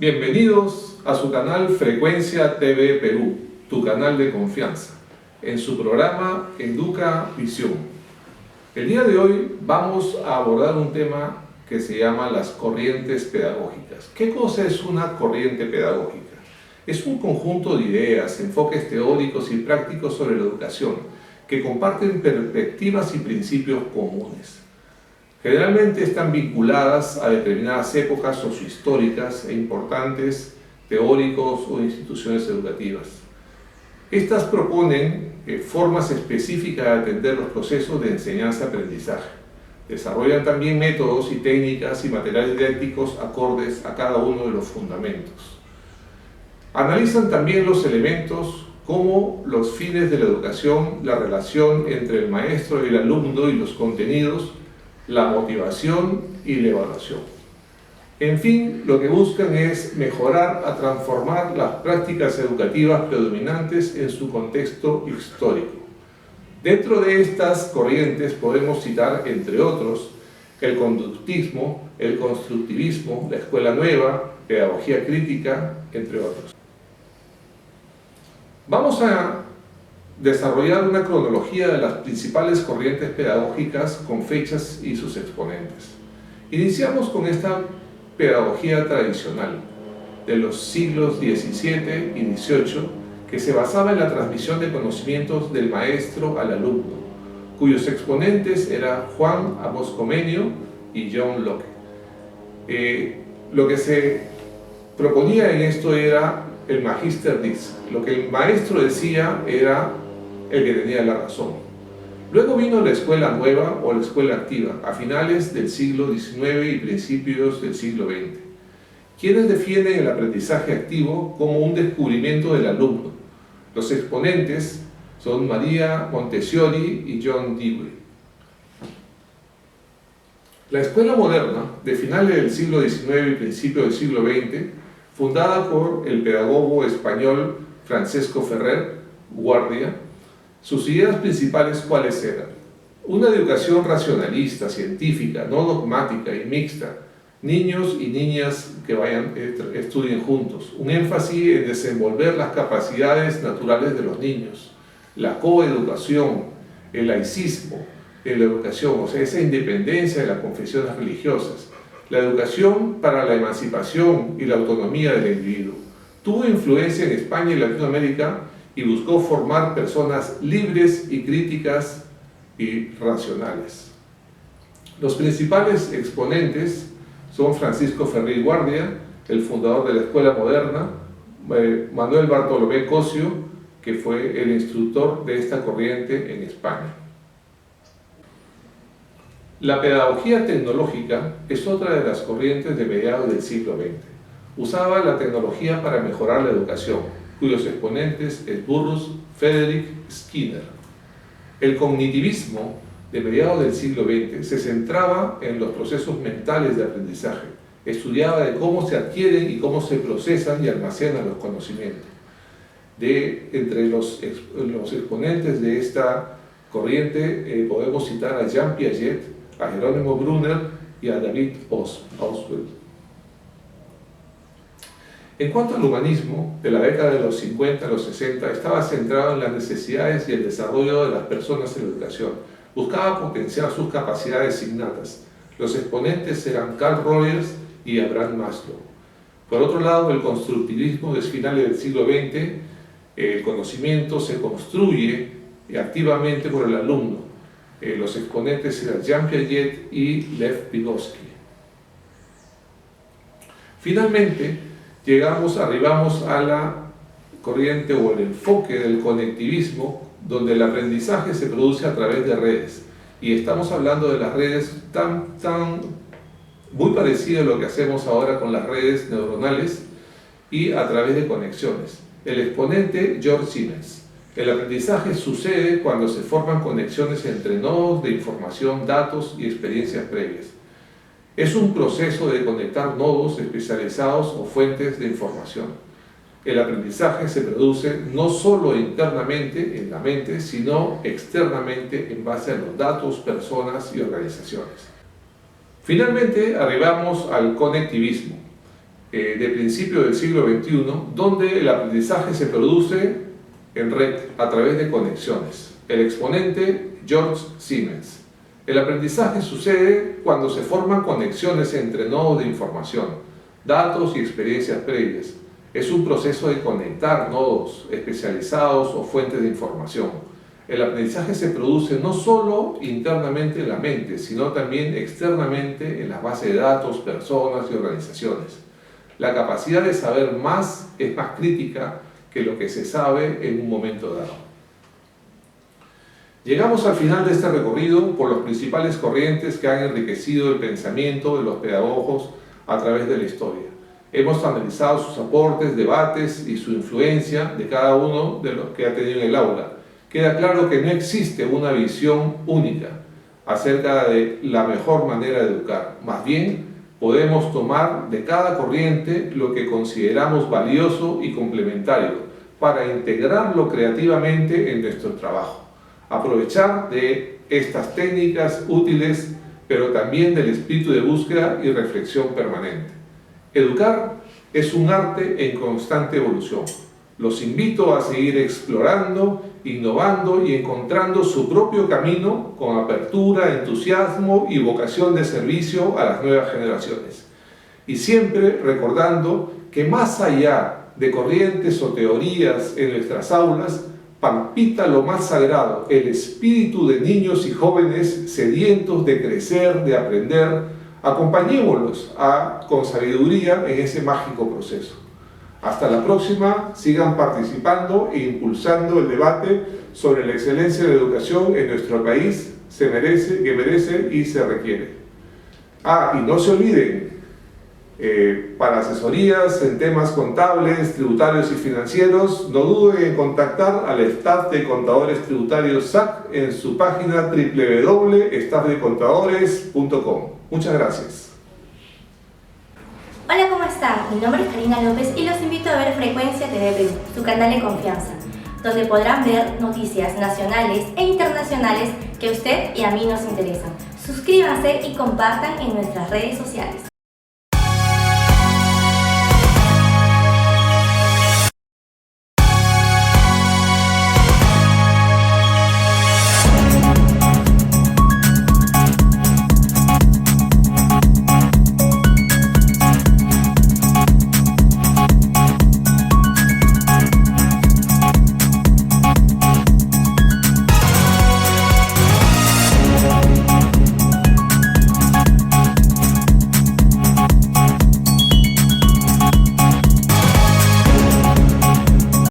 Bienvenidos a su canal Frecuencia TV Perú, tu canal de confianza, en su programa Educa Visión. El día de hoy vamos a abordar un tema que se llama las corrientes pedagógicas. ¿Qué cosa es una corriente pedagógica? Es un conjunto de ideas, enfoques teóricos y prácticos sobre la educación que comparten perspectivas y principios comunes. Generalmente están vinculadas a determinadas épocas sociohistóricas e importantes teóricos o instituciones educativas. Estas proponen formas específicas de atender los procesos de enseñanza-aprendizaje. Desarrollan también métodos y técnicas y materiales didácticos acordes a cada uno de los fundamentos. Analizan también los elementos como los fines de la educación, la relación entre el maestro y el alumno y los contenidos, la motivación y la evaluación. En fin, lo que buscan es mejorar a transformar las prácticas educativas predominantes en su contexto histórico. Dentro de estas corrientes podemos citar, entre otros, el conductismo, el constructivismo, la escuela nueva, pedagogía crítica, entre otros. Vamos a desarrollar una cronología de las principales corrientes pedagógicas con fechas y sus exponentes. Iniciamos con esta pedagogía tradicional de los siglos XVII y XVIII que se basaba en la transmisión de conocimientos del maestro al alumno, cuyos exponentes eran Juan Amos Comenio y John Locke. Lo que se proponía en esto era el Magister Dicta. Lo que el maestro decía era el que tenía la razón. Luego vino la escuela nueva o la escuela activa a finales del siglo XIX y principios del siglo XX, quienes defienden el aprendizaje activo como un descubrimiento del alumno. Los exponentes son María Montessori y John Dewey. La escuela moderna de finales del siglo XIX y principios del siglo XX, fundada por el pedagogo español Francisco Ferrer Guardia, sus ideas principales ¿cuáles eran? Una educación racionalista, científica, no dogmática y mixta, niños y niñas que estudien juntos, un énfasis en desenvolver las capacidades naturales de los niños, la coeducación, el laicismo en la educación, o sea, esa independencia de las confesiones religiosas, la educación para la emancipación y la autonomía del individuo. Tuvo influencia en España y Latinoamérica y buscó formar personas libres y críticas y racionales. Los principales exponentes son Francisco Ferrer Guardia, el fundador de la escuela moderna, Manuel Bartolomé Cosio, que fue el instructor de esta corriente en España. La pedagogía tecnológica es otra de las corrientes de mediados del siglo XX. Usaba la tecnología para mejorar la educación, cuyos exponentes es Burrus Frederick Skinner. El cognitivismo de mediados del siglo XX se centraba en los procesos mentales de aprendizaje, estudiaba de cómo se adquieren y cómo se procesan y almacenan los conocimientos. Entre los exponentes de esta corriente podemos citar a Jean Piaget, a Jerónimo Brunner y a David Ausubel. En cuanto al humanismo, de la década de los 50 a los 60, estaba centrado en las necesidades y el desarrollo de las personas en la educación. Buscaba potenciar sus capacidades innatas. Los exponentes eran Carl Rogers y Abraham Maslow. Por otro lado, el constructivismo de finales del siglo XX, el conocimiento se construye activamente por el alumno. Los exponentes eran Jean Piaget y Lev Vygotsky. Finalmente, arribamos a la corriente o el enfoque del conectivismo, donde el aprendizaje se produce a través de redes. Y estamos hablando de las redes muy parecido a lo que hacemos ahora con las redes neuronales y a través de conexiones. El exponente, George Siemens. El aprendizaje sucede cuando se forman conexiones entre nodos de información, datos y experiencias previas. Es un proceso de conectar nodos especializados o fuentes de información. El aprendizaje se produce no solo internamente en la mente, sino externamente en base a los datos, personas y organizaciones. Finalmente arribamos al conectivismo. de principio del siglo XXI, donde el aprendizaje se produce en red a través de conexiones. El exponente, George Siemens. El aprendizaje sucede cuando se forman conexiones entre nodos de información, datos y experiencias previas. Es un proceso de conectar nodos especializados o fuentes de información. El aprendizaje se produce no solo internamente en la mente, sino también externamente en las bases de datos, personas y organizaciones. La capacidad de saber más es más crítica que lo que se sabe en un momento dado. Llegamos al final de este recorrido por las principales corrientes que han enriquecido el pensamiento de los pedagogos a través de la historia. Hemos analizado sus aportes, debates y su influencia de cada uno de los que ha tenido en el aula. Queda claro que no existe una visión única acerca de la mejor manera de educar. Más bien, podemos tomar de cada corriente lo que consideramos valioso y complementario para integrarlo creativamente en nuestro trabajo. Aprovechar de estas técnicas útiles, pero también del espíritu de búsqueda y reflexión permanente. Educar es un arte en constante evolución. Los invito a seguir explorando, innovando y encontrando su propio camino con apertura, entusiasmo y vocación de servicio a las nuevas generaciones. Y siempre recordando que más allá de corrientes o teorías en nuestras aulas, palpita lo más sagrado, el espíritu de niños y jóvenes sedientos de crecer, de aprender. Acompañémoslos con sabiduría en ese mágico proceso. Hasta la próxima, sigan participando e impulsando el debate sobre la excelencia de la educación en nuestro país, que merece y se requiere. Y no se olviden, para asesorías en temas contables, tributarios y financieros, no duden en contactar al staff de Contadores Tributarios SAC en su página www.staffdecontadores.com. Muchas gracias. Hola, ¿cómo están? Mi nombre es Karina López y los invito a ver Frecuencia TV Perú, su canal de confianza, donde podrán ver noticias nacionales e internacionales que a usted y a mí nos interesan. Suscríbanse y compartan en nuestras redes sociales.